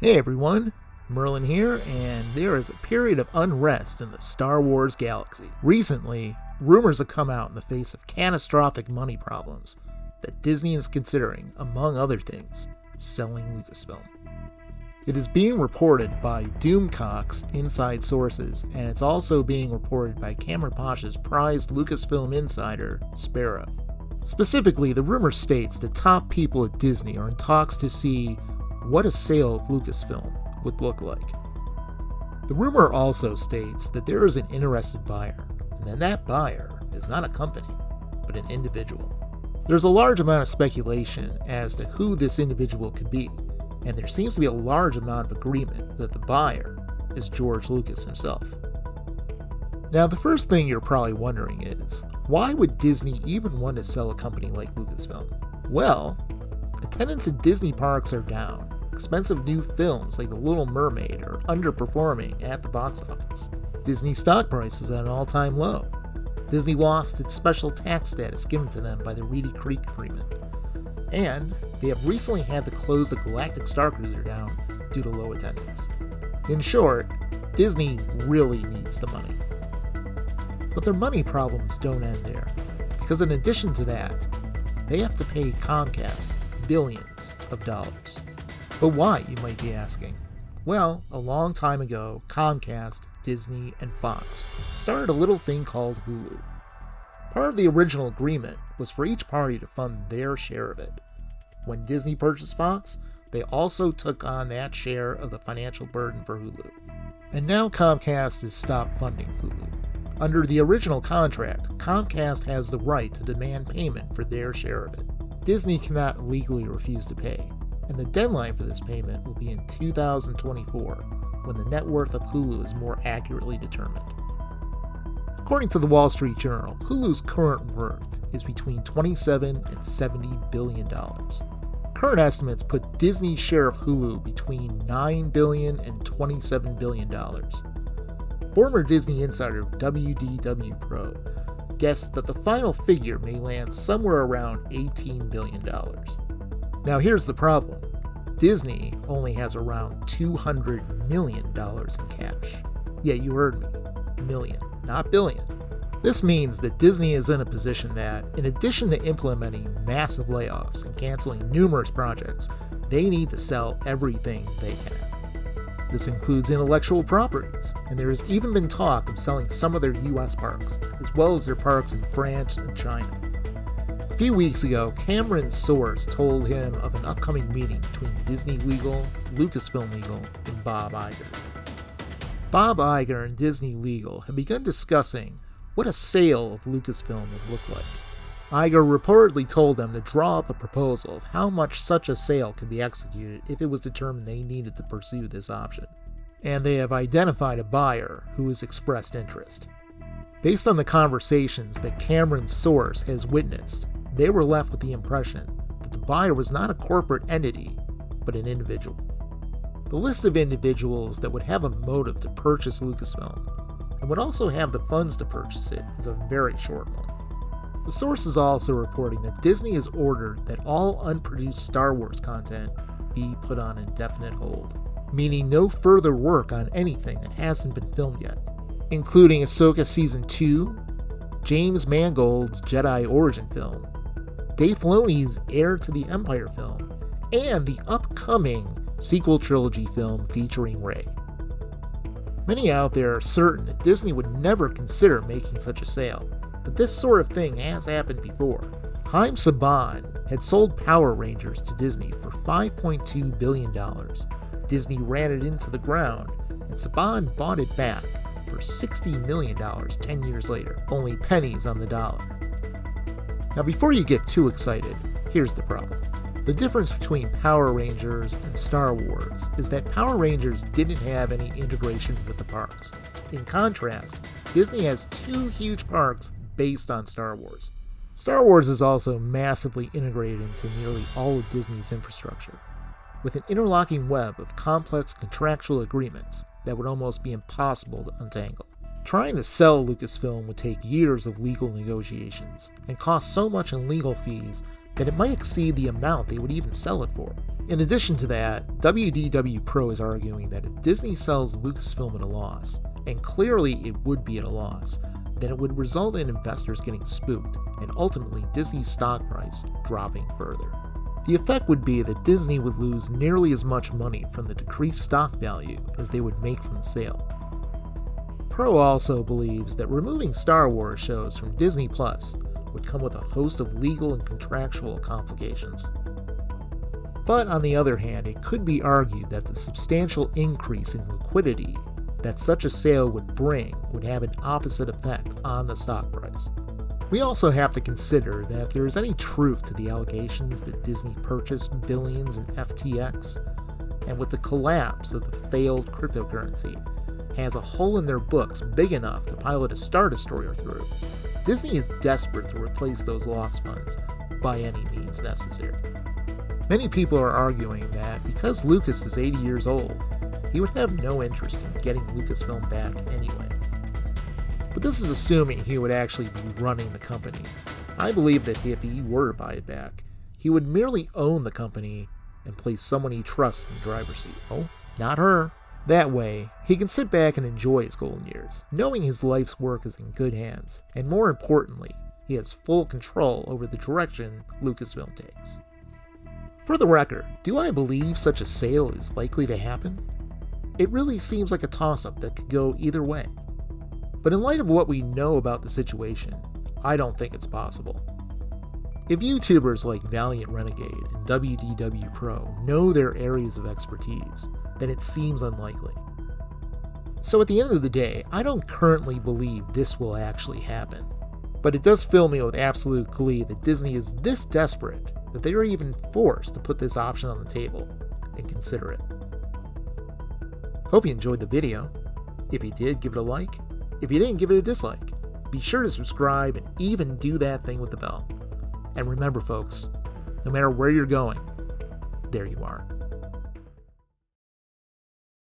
Hey everyone, Merlin here, and there is a period of unrest in the Star Wars galaxy. Recently, rumors have come out in the face of catastrophic money problems that Disney is considering, among other things, selling Lucasfilm. It is being reported by Doomcock's inside sources, and it's also being reported by Cameron Posh's prized Lucasfilm insider, Sparrow. Specifically, the rumor states that top people at Disney are in talks to see what a sale of Lucasfilm would look like. The rumor also states that there is an interested buyer, and then that buyer is not a company, but an individual. There's a large amount of speculation as to who this individual could be, and there seems to be a large amount of agreement that the buyer is George Lucas himself. Now, the first thing you're probably wondering is, why would Disney even want to sell a company like Lucasfilm? Well, attendance at Disney parks are down. Expensive new films like The Little Mermaid are underperforming at the box office. Disney stock price is at an all-time low. Disney lost its special tax status given to them by the Reedy Creek Agreement. And they have recently had to close the Galactic Star Cruiser down due to low attendance. In short, Disney really needs the money. But their money problems don't end there, because in addition to that, they have to pay Comcast billions of dollars. But why, you might be asking? Well, a long time ago, Comcast, Disney, and Fox started a little thing called Hulu. Part of the original agreement was for each party to fund their share of it. When Disney purchased Fox, they also took on that share of the financial burden for Hulu. And now Comcast has stopped funding Hulu. Under the original contract, Comcast has the right to demand payment for their share of it. Disney cannot legally refuse to pay, and the deadline for this payment will be in 2024, when the net worth of Hulu is more accurately determined. According to the Wall Street Journal, Hulu's current worth is between $27 and $70 billion. Current estimates put Disney's share of Hulu between $9 billion and $27 billion. Former Disney insider WDW Pro guessed that the final figure may land somewhere around $18 billion. Now here's the problem. Disney only has around $200 million in cash. Yeah, you heard me. Million, not billion. This means that Disney is in a position that, in addition to implementing massive layoffs and canceling numerous projects, they need to sell everything they can. This includes intellectual properties, and there has even been talk of selling some of their US parks, as well as their parks in France and China. A few weeks ago, Cameron's source told him of an upcoming meeting between Disney Legal, Lucasfilm Legal, and Bob Iger. Bob Iger and Disney Legal have begun discussing what a sale of Lucasfilm would look like. Iger reportedly told them to draw up a proposal of how much such a sale could be executed if it was determined they needed to pursue this option. And they have identified a buyer who has expressed interest. Based on the conversations that Cameron's source has witnessed, they were left with the impression that the buyer was not a corporate entity, but an individual. The list of individuals that would have a motive to purchase Lucasfilm, and would also have the funds to purchase it, is a very short one. The source is also reporting that Disney has ordered that all unproduced Star Wars content be put on indefinite hold, meaning no further work on anything that hasn't been filmed yet, including Ahsoka Season 2, James Mangold's Jedi Origin film, Dave Filoni's Heir to the Empire film, and the upcoming sequel trilogy film featuring Rey. Many out there are certain that Disney would never consider making such a sale, but this sort of thing has happened before. Haim Saban had sold Power Rangers to Disney for $5.2 billion. Disney ran it into the ground, and Saban bought it back for $60 million 10 years later, only pennies on the dollar. Now before you get too excited, here's the problem. The difference between Power Rangers and Star Wars is that Power Rangers didn't have any integration with the parks. In contrast, Disney has two huge parks based on Star Wars. Star Wars is also massively integrated into nearly all of Disney's infrastructure, with an interlocking web of complex contractual agreements that would almost be impossible to untangle. Trying to sell Lucasfilm would take years of legal negotiations and cost so much in legal fees then it might exceed the amount they would even sell it for. In addition to that, WDW Pro is arguing that if Disney sells Lucasfilm at a loss, and clearly it would be at a loss, then it would result in investors getting spooked and ultimately Disney's stock price dropping further. The effect would be that Disney would lose nearly as much money from the decreased stock value as they would make from the sale. Pro also believes that removing Star Wars shows from Disney Plus would come with a host of legal and contractual complications. But on the other hand, it could be argued that the substantial increase in liquidity that such a sale would bring would have an opposite effect on the stock price. We also have to consider that if there is any truth to the allegations that Disney purchased billions in FTX, and with the collapse of the failed cryptocurrency, has a hole in their books big enough to pilot a Star Destroyer through, Disney is desperate to replace those lost funds by any means necessary. Many people are arguing that because Lucas is 80 years old, he would have no interest in getting Lucasfilm back anyway. But this is assuming he would actually be running the company. I believe that if he were to buy it back, he would merely own the company and place someone he trusts in the driver's seat. Oh, not her. That way, he can sit back and enjoy his golden years, knowing his life's work is in good hands, and more importantly, he has full control over the direction Lucasfilm takes. For the record, do I believe such a sale is likely to happen? It really seems like a toss-up that could go either way. But in light of what we know about the situation, I don't think it's possible. If YouTubers like Valiant Renegade and WDW Pro know their areas of expertise, then it seems unlikely. So at the end of the day, I don't currently believe this will actually happen. But it does fill me with absolute glee that Disney is this desperate that they are even forced to put this option on the table and consider it. Hope you enjoyed the video. If you did, give it a like. If you didn't, give it a dislike. Be sure to subscribe and even do that thing with the bell. And remember, folks, no matter where you're going, there you are.